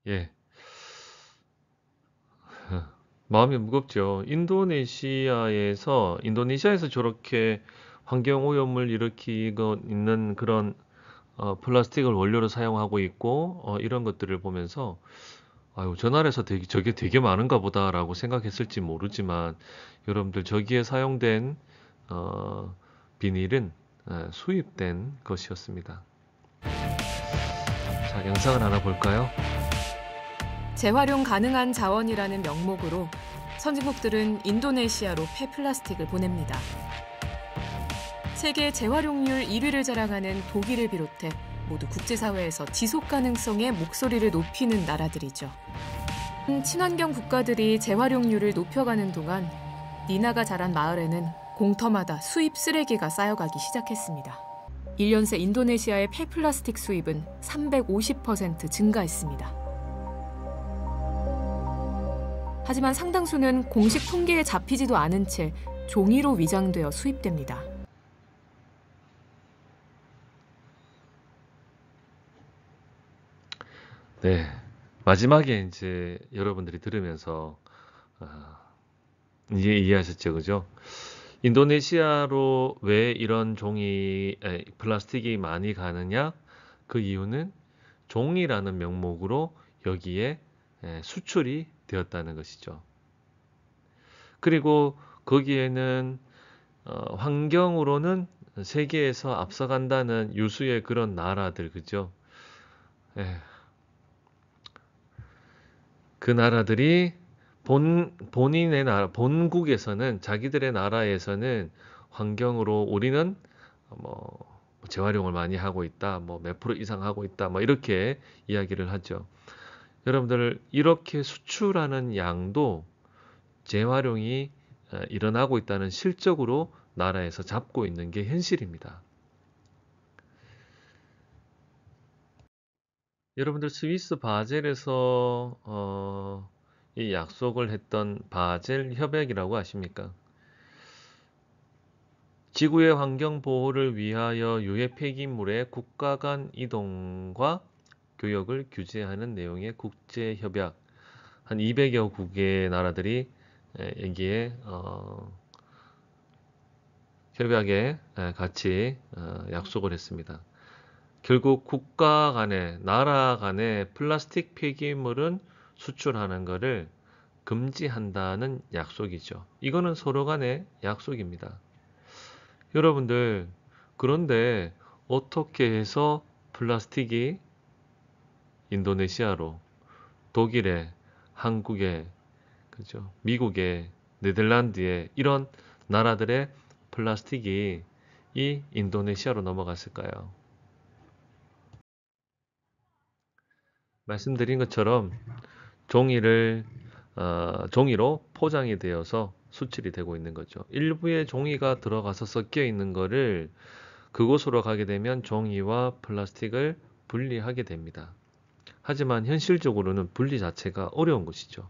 예. 마음이 무겁죠. 인도네시아에서 저렇게 환경 오염을 일으키고 있는 그런 플라스틱을 원료로 사용하고 있고 이런 것들을 보면서 아유, 저 나라에서 저게 되게 많은가 보다라고 생각했을지 모르지만 여러분들 저기에 사용된 어, 비닐은 수입된 것이었습니다. 자, 영상을 하나 볼까요? 재활용 가능한 자원이라는 명목으로 선진국들은 인도네시아로 폐플라스틱을 보냅니다. 세계 재활용률 1위를 자랑하는 독일을 비롯해 모두 국제사회에서 지속 가능성의 목소리를 높이는 나라들이죠. 친환경 국가들이 재활용률을 높여가는 동안 니나가 자란 마을에는 공터마다 수입 쓰레기가 쌓여가기 시작했습니다. 1년 새 인도네시아의 폐플라스틱 수입은 350% 증가했습니다. 하지만 상당수는 공식 통계에 잡히지도 않은 채 종이로 위장되어 수입됩니다. 네. 마지막에 이제 여러분들이 들으면서 아, 이제 이해하셨죠, 그죠? 인도네시아로 왜 이런 플라스틱이 많이 가느냐? 그 이유는 종이라는 명목으로 여기에 수출이 되었다는 것이죠. 그리고 거기에는 환경으로는 세계에서 앞서간다는 유수의 그런 나라들, 그죠? 예, 그 나라들이 본인의 나라, 본국에서는, 자기들의 나라에서는 환경으로 우리는 뭐 재활용을 많이 하고 있다, 뭐 몇 프로 이상 하고 있다, 뭐 이렇게 이야기를 하죠. 여러분들, 이렇게 수출하는 양도 재활용이 일어나고 있다는 실적으로 나라에서 잡고 있는 게 현실입니다. 여러분들 스위스 바젤에서 이 약속을 했던 바젤 협약이라고 아십니까? 지구의 환경 보호를 위하여 유해 폐기물의 국가 간 이동과 교역을 규제하는 내용의 국제 협약. 한 200여 국의 나라들이 여기에 협약에 같이 약속을 했습니다. 결국 국가 간에, 나라 간에 플라스틱 폐기물은 수출하는 것을 금지한다는 약속이죠. 이거는 서로 간의 약속입니다. 여러분들, 그런데 어떻게 해서 플라스틱이 인도네시아로, 독일에, 한국에, 그죠? 미국에, 네덜란드에 이런 나라들의 플라스틱이 이 인도네시아로 넘어갔을까요? 말씀드린 것처럼 종이로 포장이 되어서 수출이 되고 있는 거죠. 일부의 종이가 들어가서 섞여 있는 거를 그곳으로 가게 되면 종이와 플라스틱을 분리하게 됩니다. 하지만 현실적으로는 분리 자체가 어려운 것이죠.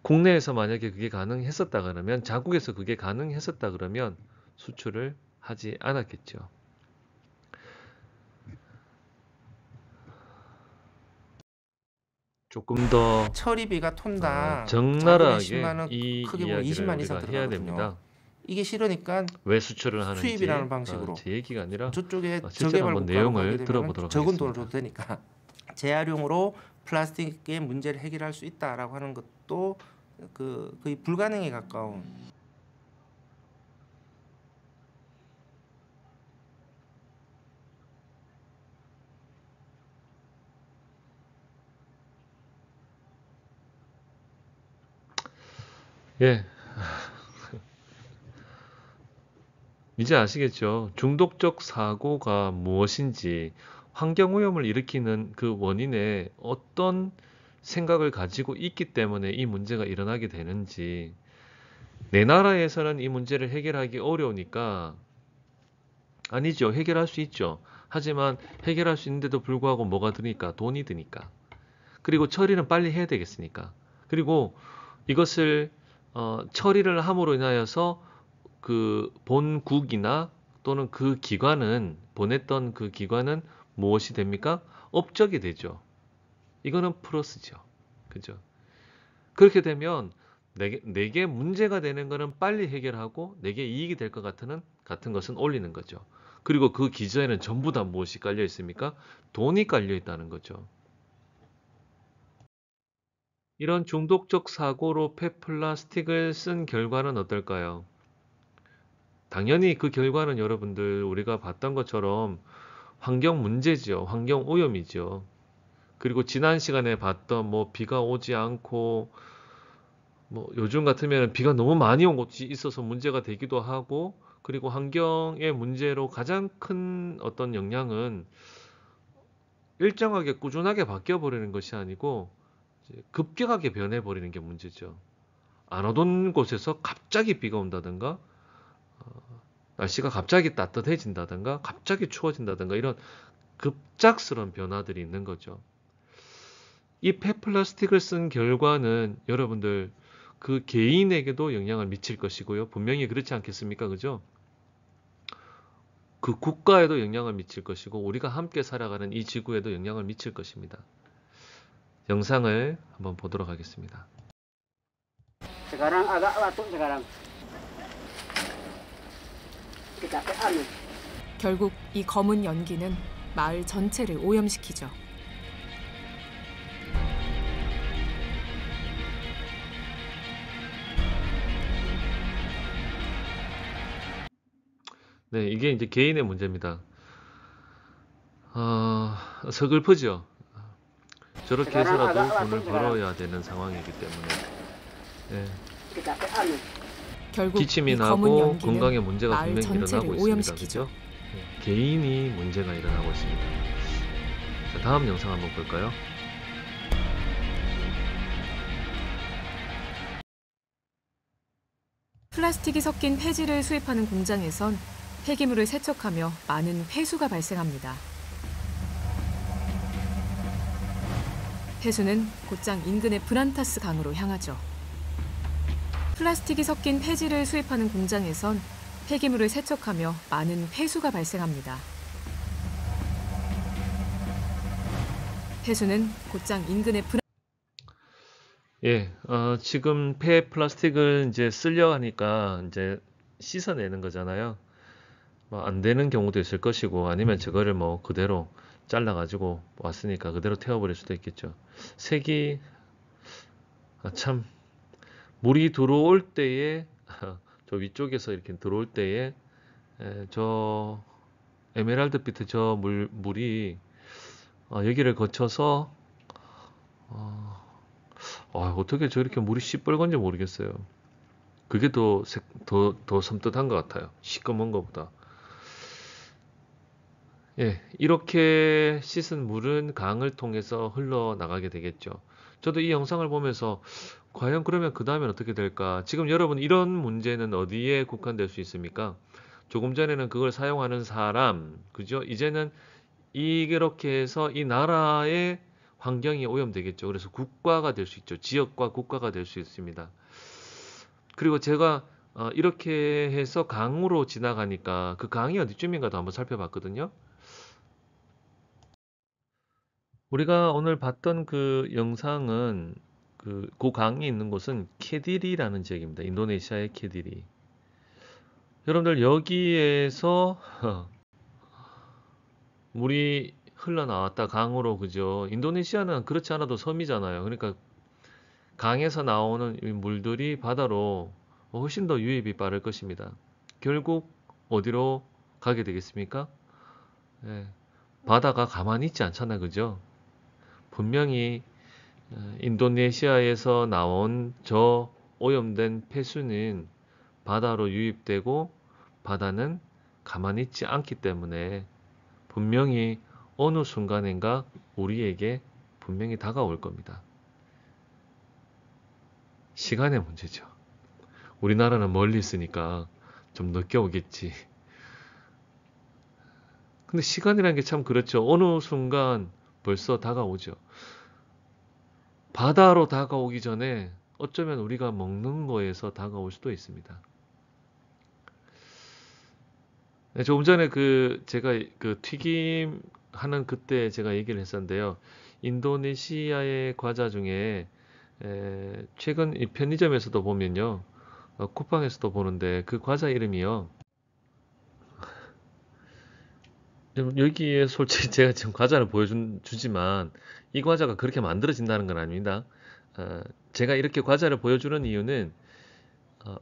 국내에서 만약에 그게 가능했었다 그러면, 자국에서 그게 가능했었다 그러면 수출을 하지 않았겠죠. 조금 더 처리비가 톤당 작으면 적나라하게 10만 원, 이 크게 보면 이야기를 20만 이상 우리가 해야 들어가거든요. 됩니다. 이게 싫으니까 왜 수출을 하는지 수입이라는 방식으로 제 얘기가 아니라 저쪽에 실제로 저개발 한번 국가로 가게 내용을 되면 들어보도록 적은 돈을 하겠습니다. 줘도 되니까 재활용으로 플라스틱의 문제를 해결할 수 있다라고 하는 것도 거의 불가능에 가까운. 예, 이제 아시겠죠? 중독적 사고가 무엇인지, 환경오염을 일으키는 그 원인에 어떤 생각을 가지고 있기 때문에 이 문제가 일어나게 되는지, 내 나라에서는 이 문제를 해결하기 어려우니까, 아니죠. 해결할 수 있죠. 하지만 해결할 수 있는데도 불구하고 뭐가 드니까? 돈이 드니까. 그리고 처리는 빨리 해야 되겠으니까. 그리고 이것을 처리를 함으로 인하여서 그 본국이나 또는 그 기관은, 보냈던 그 기관은 무엇이 됩니까? 업적이 되죠. 이거는 플러스죠. 그죠? 그렇게 되면 내게 문제가 되는 거는 빨리 해결하고 내게 이익이 될 것 같은 것은 올리는 거죠. 그리고 그 기저에는 전부 다 무엇이 깔려 있습니까? 돈이 깔려 있다는 거죠. 이런 중독적 사고로 폐플라스틱을 쓴 결과는 어떨까요? 당연히 그 결과는 여러분들 우리가 봤던 것처럼 환경 문제죠. 환경 오염이죠. 그리고 지난 시간에 봤던 뭐 비가 오지 않고 뭐 요즘 같으면 비가 너무 많이 온 곳이 있어서 문제가 되기도 하고, 그리고 환경의 문제로 가장 큰 어떤 영향은 일정하게 꾸준하게 바뀌어 버리는 것이 아니고 이제 급격하게 변해 버리는 게 문제죠. 안 오던 곳에서 갑자기 비가 온다든가, 날씨가 갑자기 따뜻해진다든가, 갑자기 추워진다든가, 이런 급작스러운 변화들이 있는 거죠. 이 폐플라스틱을 쓴 결과는 여러분들 그 개인에게도 영향을 미칠 것이고요. 분명히 그렇지 않겠습니까? 그죠? 그 국가에도 영향을 미칠 것이고 우리가 함께 살아가는 이 지구에도 영향을 미칠 것입니다. 영상을 한번 보도록 하겠습니다. Sekarang agak batuk sekarang. Kecapean. 결국 이 검은 연기는 마을 전체를 오염시키죠. 네, 이게 이제 개인의 문제입니다. 서글프죠. 저렇게 해서라도 돈을 벌어야 되는 상황이기 때문에. 네. Kecapean. 결국 기침이 이 검은 나고 연기는 건강에 문제가 마을 분명히 전체를 일어나고 있습니다. 오염시키죠. 그죠? 네, 개인이 문제가 일어나고 있습니다. 자, 다음 영상 한번 볼까요? 플라스틱이 섞인 폐지를 수입하는 공장에선 폐기물을 세척하며 많은 폐수가 발생합니다. 폐수는 곧장 인근의 브란타스 강으로 향하죠. 플라스틱이 섞인 폐지를 수입하는 공장에선 폐기물을 세척하며 많은 폐수가 발생합니다. 폐수는 곧장 인근의 예, 지금 폐 플라스틱을 이제 쓰려 하니까 이제 씻어내는 거잖아요. 뭐 안 되는 경우도 있을 것이고, 아니면 저거를 뭐 그대로 잘라가지고 왔으니까 그대로 태워버릴 수도 있겠죠. 색이, 참, 물이 들어올 때에, 저 위쪽에서 이렇게 들어올 때에, 저 에메랄드빛의 저 물이 여기를 거쳐서, 어떻게 저렇게 물이 시뻘건지 모르겠어요. 그게 더 섬뜩한 것 같아요. 시꺼먼 것보다. 예, 이렇게 씻은 물은 강을 통해서 흘러나가게 되겠죠. 저도 이 영상을 보면서 과연 그러면 그 다음엔 어떻게 될까? 지금 여러분 이런 문제는 어디에 국한될 수 있습니까? 조금 전에는 그걸 사용하는 사람, 그죠? 이제는 이렇게 해서 이 나라의 환경이 오염되겠죠. 그래서 국가가 될 수 있죠. 지역과 국가가 될 수 있습니다. 그리고 제가 이렇게 해서 강으로 지나가니까 그 강이 어디쯤인가도 한번 살펴봤거든요. 우리가 오늘 봤던 그 영상은 그 강이 있는 곳은 케디리라는 지역입니다. 인도네시아의 케디리. 여러분들 여기에서 물이 흘러나왔다 강으로, 그죠? 인도네시아는 그렇지 않아도 섬이잖아요. 그러니까 강에서 나오는 이 물들이 바다로 훨씬 더 유입이 빠를 것입니다. 결국 어디로 가게 되겠습니까? 예, 바다가 가만히 있지 않잖아, 그죠? 분명히 인도네시아에서 나온 저 오염된 폐수는 바다로 유입되고 바다는 가만히 있지 않기 때문에 분명히 어느 순간인가 우리에게 분명히 다가올 겁니다. 시간의 문제죠. 우리나라는 멀리 있으니까 좀 늦게 오겠지. 근데 시간이라는 게 참 그렇죠. 어느 순간 벌써 다가오죠. 바다로 다가오기 전에 어쩌면 우리가 먹는 거에서 다가올 수도 있습니다. 네, 조금 전에 제가 그 튀김 하는 그때 제가 얘기를 했었는데요. 인도네시아의 과자 중에 최근 이 편의점에서도 보면요, 쿠팡에서도 보는데 그 과자 이름이요. 여기에 솔직히 제가 지금 과자를 보여주지만 이 과자가 그렇게 만들어진다는 건 아닙니다. 제가 이렇게 과자를 보여주는 이유는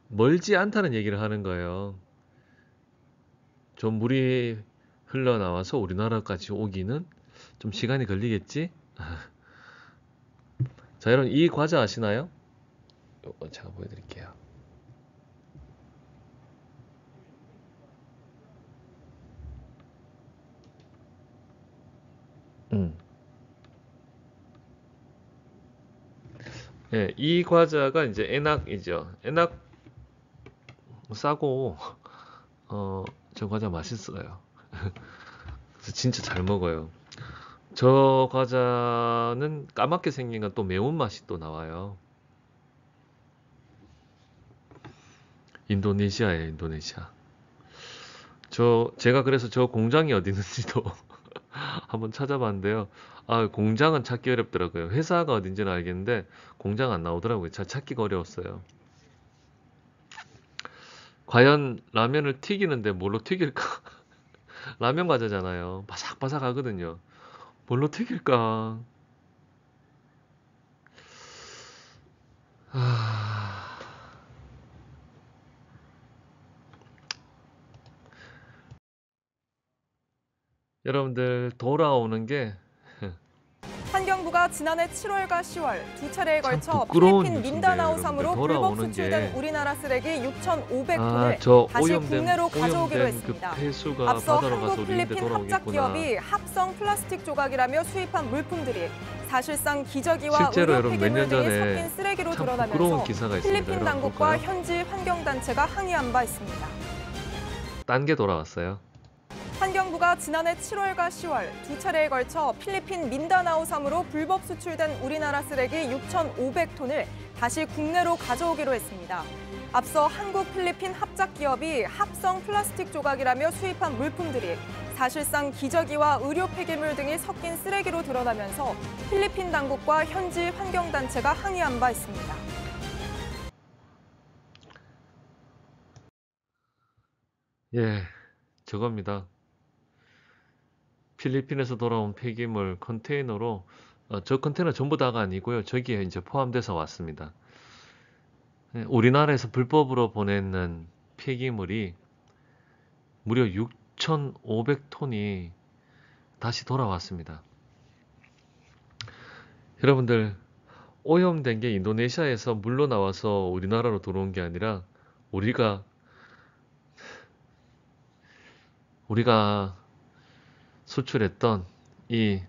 멀지 않다는 얘기를 하는 거예요. 좀 물이 흘러나와서 우리나라까지 오기는 좀 시간이 걸리겠지? 자, 여러분 이 과자 아시나요? 이거 제가 보여드릴게요. 예, 이 과자가 이제 에낙이죠. 에낙 싸고 저 과자 맛있어요. 그래서 진짜 잘 먹어요. 저 과자는 까맣게 생긴 건 또 매운맛이 또 나와요. 인도네시아예요, 인도네시아. 제가 그래서 저 공장이 어디 있는지도 한번 찾아봤는데요. 공장은 찾기 어렵더라고요. 회사가 어딘지는 알겠는데 공장 안 나오더라고요. 찾기가 어려웠어요. 과연 라면을 튀기는데 뭘로 튀길까? 라면 과자잖아요. 바삭바삭 하거든요. 뭘로 튀길까? 여러분들 돌아오는 게 환경부가 지난해 7월과 10월 두 차례에 참 걸쳐 부끄러운 필리핀 뉴스인데, 민다나오 섬으로 여러분들 불법 돌아오는 수출된 게 우리나라 쓰레기 6,500톤을 저 다시 오염된 국내로 가져오기로 그 했습니다. 폐수가 앞서 바다로 가서 한국 우리인데 필리핀 합작 돌아오겠구나. 기업이 합성 플라스틱 조각이라며 수입한 물품들이 사실상 기저귀와 실제로 의료 여러분 몇 폐기물 년 등이 전에 섞인 쓰레기로 참 부끄러운 드러나면서 기사가 있습니다. 필리핀 여러분 당국과 볼까요? 현지 환경단체가 항의한 바 있습니다. 딴 게 돌아왔어요. 환경부가 지난해 7월과 10월 두 차례에 걸쳐 필리핀 민다나오 섬으로 불법 수출된 우리나라 쓰레기 6,500톤을 다시 국내로 가져오기로 했습니다. 앞서 한국 필리핀 합작 기업이 합성 플라스틱 조각이라며 수입한 물품들이 사실상 기저귀와 의료 폐기물 등이 섞인 쓰레기로 드러나면서 필리핀 당국과 현지 환경단체가 항의한 바 있습니다. 예, 저겁니다. 필리핀에서 돌아온 폐기물 컨테이너로 저 컨테이너 전부 다가 아니고요. 저기에 이제 포함돼서 왔습니다. 예, 우리나라에서 불법으로 보내는 폐기물이 무려 6,500톤이 다시 돌아왔습니다. 여러분들 오염된 게 인도네시아에서 물로 나와서 우리나라로 들어온 게 아니라 우리가 수출했던 이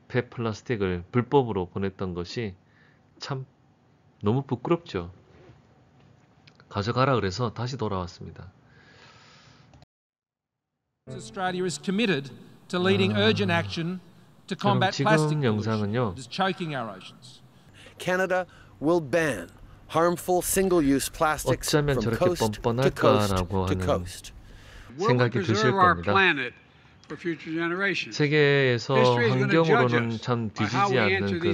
폐플라스틱을 불법으로 보냈던 것이 참 너무 부끄럽죠. 가져가라 그래서 다시 돌아왔습니다. Australia is committed to leading urgent action to combat 지금 plastic pollution 영상은요. that is choking our oceans. Canada will ban harmful single-use plastics 어쩌면 from 저렇게 coast to coast 뻔뻔할까라고 to 하는 coast. 생각이 드실 겁니다. 세계에서 환경으로는 참 뒤지지 않는 그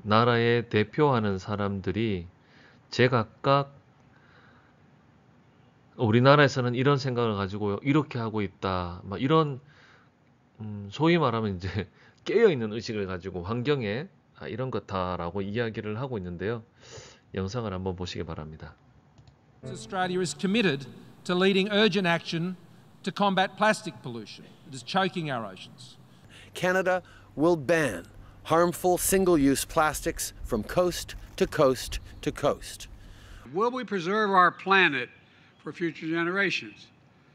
나라의 대표하는 사람들이 제각각 우리나라에서는 이런 생각을 가지고 이렇게 하고 있다. 막 이런 소위 말하면 이제 깨어있는 의식을 가지고 환경에 이런 것다라고 이야기를 하고 있는데요. 영상을 한번 보시기 바랍니다. Australia is committed to leading urgent action to combat plastic pollution that is choking our oceans. Canada will ban harmful single-use plastics from coast to coast to coast. Will we preserve our planet for future generations?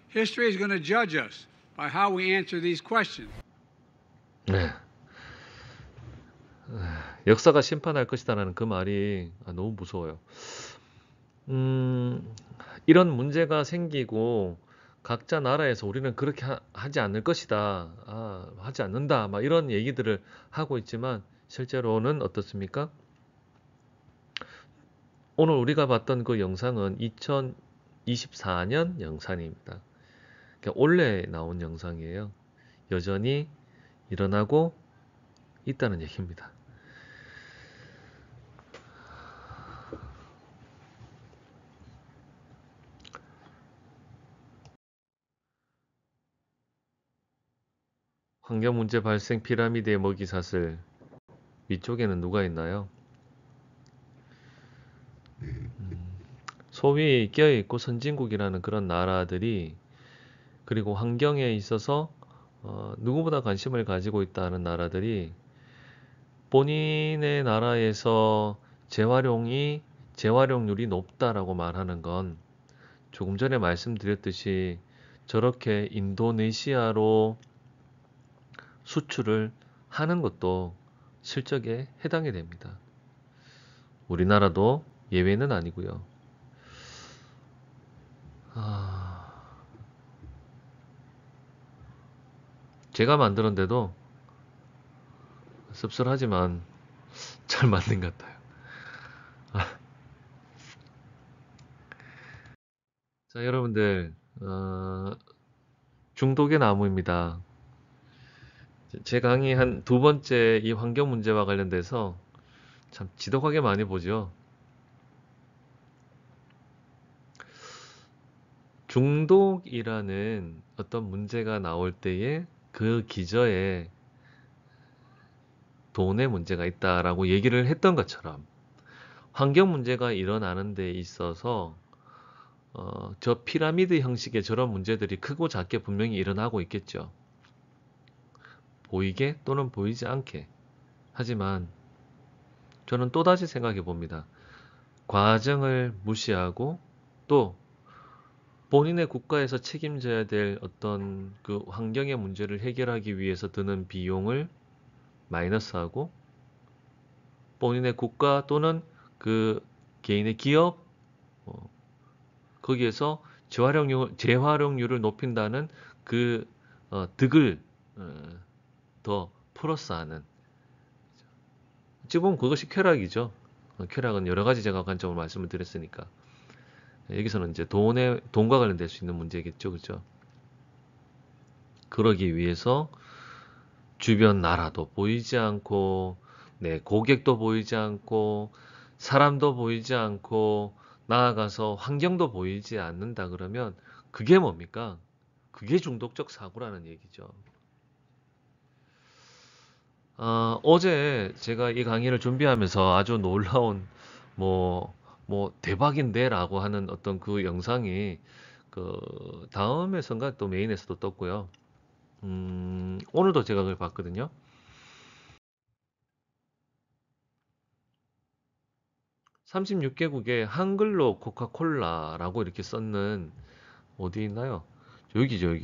History is going to judge us by how we answer these questions. 네. 역사가 심판할 것이다라는 그 말이 너무 무서워요. 이런 문제가 생기고 각자 나라에서 우리는 그렇게 하지 않을 것이다, 하지 않는다, 막 이런 얘기들을 하고 있지만 실제로는 어떻습니까? 오늘 우리가 봤던 그 영상은 2024년 영상입니다. 그러니까 올해 나온 영상이에요. 여전히 일어나고 있다는 얘기입니다. 환경문제 발생 피라미드의 먹이사슬 위쪽에는 누가 있나요? 소위 끼어있고 선진국이라는 그런 나라들이, 그리고 환경에 있어서 누구보다 관심을 가지고 있다는 나라들이 본인의 나라에서 재활용률이 높다라고 말하는 건, 조금 전에 말씀드렸듯이 저렇게 인도네시아로 수출을 하는 것도 실적에 해당이 됩니다. 우리나라도 예외는 아니고요. 제가 만드는데도 씁쓸하지만 잘 만든 것 같아요. 자, 여러분들, 중독의 나무입니다. 제 강의 한 두 번째 이 환경 문제와 관련돼서 참 지독하게 많이 보죠. 중독이라는 어떤 문제가 나올 때에 그 기저에 돈의 문제가 있다라고 얘기를 했던 것처럼, 환경 문제가 일어나는 데 있어서 저 피라미드 형식의 저런 문제들이 크고 작게 분명히 일어나고 있겠죠. 보이게 또는 보이지 않게. 하지만 저는 또다시 생각해 봅니다. 과정을 무시하고 또 본인의 국가에서 책임져야 될 어떤 그 환경의 문제를 해결하기 위해서 드는 비용을 마이너스하고, 본인의 국가 또는 그 개인의 기업, 거기에서 재활용률을 높인다는 그 득을 더 플러스하는, 어찌 보면 그것이 쾌락이죠. 쾌락은 여러 가지 제가 관점으로 말씀을 드렸으니까. 여기서는 이제 돈과 관련될 수 있는 문제겠죠. 그죠? 그러기 위해서 주변 나라도 보이지 않고, 내 고객도 보이지 않고, 사람도 보이지 않고, 나아가서 환경도 보이지 않는다 그러면 그게 뭡니까? 그게 중독적 사고라는 얘기죠. 어제 제가 이 강의를 준비하면서 아주 놀라운 대박인데 라고 하는 어떤 그 영상이 그 다음에선가 또 메인에서도 떴고요. 오늘도 제가 그걸 봤거든요. 36개국에 한글로 코카콜라라고 이렇게 썼는, 어디 있나요? 여기죠,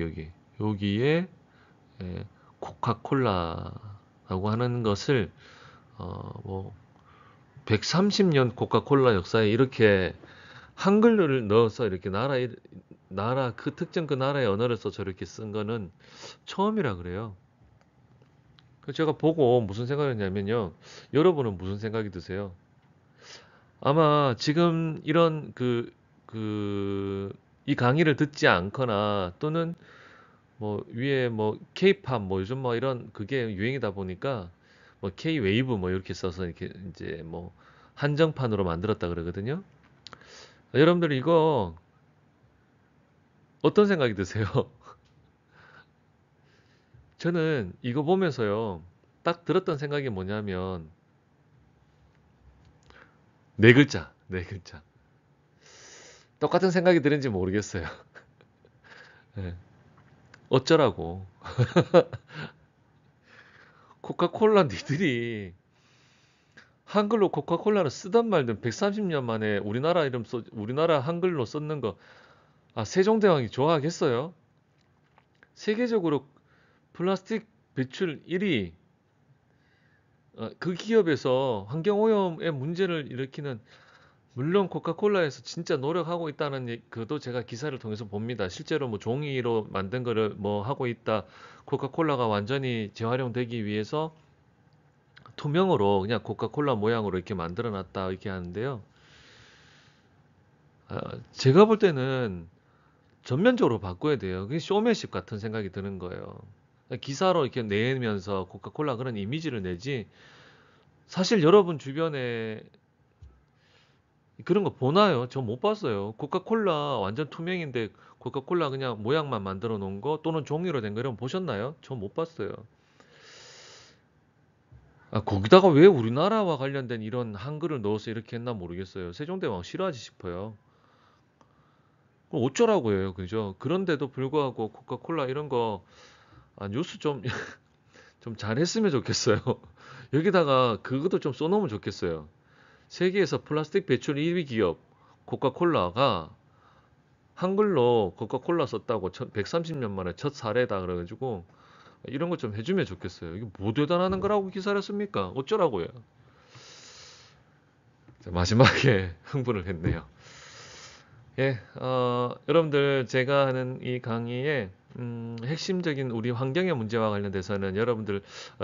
여기에 코카콜라라고 하는 것을 130년 코카콜라 역사에 이렇게 한글을 넣어서 이렇게 나라 그 특정 그 나라의 언어를 써 저렇게 쓴 거는 처음이라 그래요. 그래서 제가 보고 무슨 생각을 했냐면요. 여러분은 무슨 생각이 드세요? 아마 지금 이런 이 강의를 듣지 않거나, 또는 위에 K-팝 요즘 이런 그게 유행이다 보니까 K-웨이브 이렇게 써서 이렇게 이제 한정판으로 만들었다 그러거든요. 여러분들 이거 어떤 생각이 드세요? 저는 이거 보면서요, 딱 들었던 생각이 뭐냐면, 네 글자. 똑같은 생각이 드는지 모르겠어요. 네. 어쩌라고. 코카콜라 니들이 한글로 코카콜라를 쓰던 말든 130년 만에 우리나라 한글로 썼는 거, 세종대왕이 좋아하겠어요? 세계적으로 플라스틱 배출 1위, 그 기업에서 환경오염의 문제를 일으키는, 물론 코카콜라에서 진짜 노력하고 있다는 그도 제가 기사를 통해서 봅니다. 실제로 종이로 만든 거를 하고 있다. 코카콜라가 완전히 재활용되기 위해서 투명으로 그냥 코카콜라 모양으로 이렇게 만들어 놨다 이렇게 하는데요. 제가 볼 때는 전면적으로 바꿔야 돼요. 그게 쇼맨십 같은 생각이 드는 거예요. 기사로 이렇게 내면서 코카콜라 그런 이미지를 내지, 사실 여러분 주변에 그런 거 보나요? 저 못 봤어요. 코카콜라 완전 투명인데 코카콜라 그냥 모양만 만들어 놓은 거 또는 종이로 된 거 이런 거 보셨나요? 저 못 봤어요. 거기다가 왜 우리나라와 관련된 이런 한글을 넣어서 이렇게 했나 모르겠어요. 세종대왕 싫어하지 싶어요. 그럼 어쩌라고 해요, 그죠? 그런데도 불구하고 코카콜라 이런 거 뉴스 좀 좀 잘했으면 좋겠어요. 여기다가 그것도 좀 써놓으면 좋겠어요. 세계에서 플라스틱 배출 1위 기업 코카콜라가 한글로 코카콜라 썼다고 130년 만에 첫 사례다 그래가지고 이런 거 좀 해주면 좋겠어요. 이게 뭐 대단한 거라고 기사를 씁니까? 어쩌라고요? 자, 마지막에 흥분을 했네요. 예, 여러분들 제가 하는 이 강의에 핵심적인 우리 환경의 문제와 관련돼서는 여러분들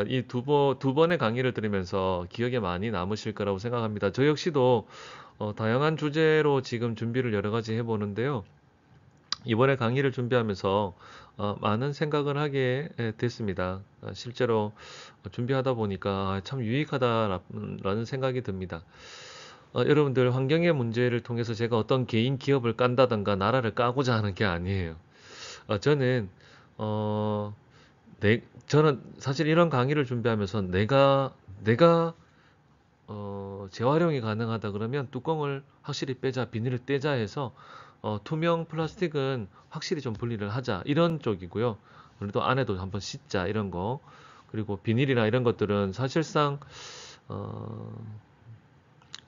이 두 번의 강의를 들으면서 기억에 많이 남으실 거라고 생각합니다. 저 역시도 다양한 주제로 지금 준비를 여러 가지 해보는데요. 이번에 강의를 준비하면서 많은 생각을 하게 됐습니다. 실제로 준비하다 보니까 참 유익하다라는 생각이 듭니다. 여러분들 환경의 문제를 통해서 제가 어떤 개인 기업을 깐다든가 나라를 까고자 하는 게 아니에요. 저는 저는 사실 이런 강의를 준비하면서 내가 재활용이 가능하다 그러면 뚜껑을 확실히 빼자, 비닐을 떼자 해서 투명 플라스틱은 확실히 좀 분리를 하자 이런 쪽이고요. 그래도 안에도 한번 씻자 이런 거. 그리고 비닐이나 이런 것들은 사실상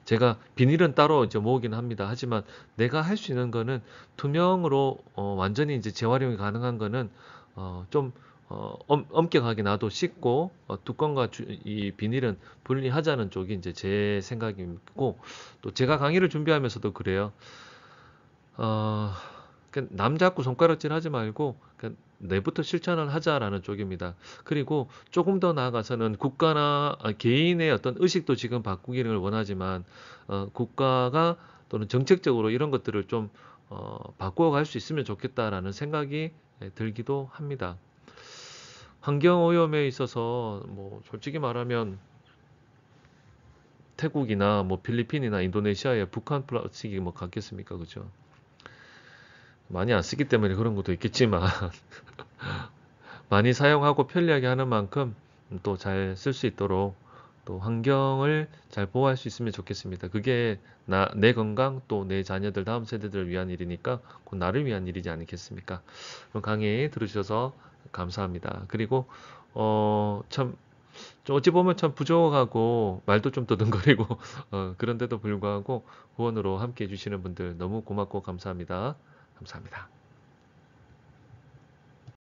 제가 비닐은 따로 이제 모으긴 합니다. 하지만 내가 할 수 있는 거는 투명으로 완전히 이제 재활용이 가능한 거는 좀 엄격하게 나도 씻고 뚜껑과 이 비닐은 분리하자는 쪽이 이제 제 생각이고, 또 제가 강의를 준비하면서도 그래요. 남 잡고 손가락질 하지 말고 내부터 실천을 하자라는 쪽입니다. 그리고 조금 더 나아가서는 국가나 개인의 어떤 의식도 지금 바꾸기를 원하지만 국가가 또는 정책적으로 이런 것들을 좀 바꾸어갈 수 있으면 좋겠다라는 생각이 들기도 합니다. 환경오염에 있어서 뭐 솔직히 말하면 태국이나 뭐 필리핀이나 인도네시아에 북한 플라스틱이 뭐 같겠습니까, 그죠? 많이 안 쓰기 때문에 그런 것도 있겠지만 많이 사용하고 편리하게 하는 만큼 또 잘 쓸 수 있도록 또 환경을 잘 보호할 수 있으면 좋겠습니다. 그게 내 건강 또 내 자녀들 다음 세대들을 위한 일이니까 곧 나를 위한 일이지 않겠습니까? 그럼 강의 들으셔서 감사합니다. 그리고 참 어찌 보면 참 부족하고 말도 좀 더듬거리고 그런데도 불구하고 후원으로 함께 해주시는 분들 너무 고맙고 감사합니다. 감사합니다.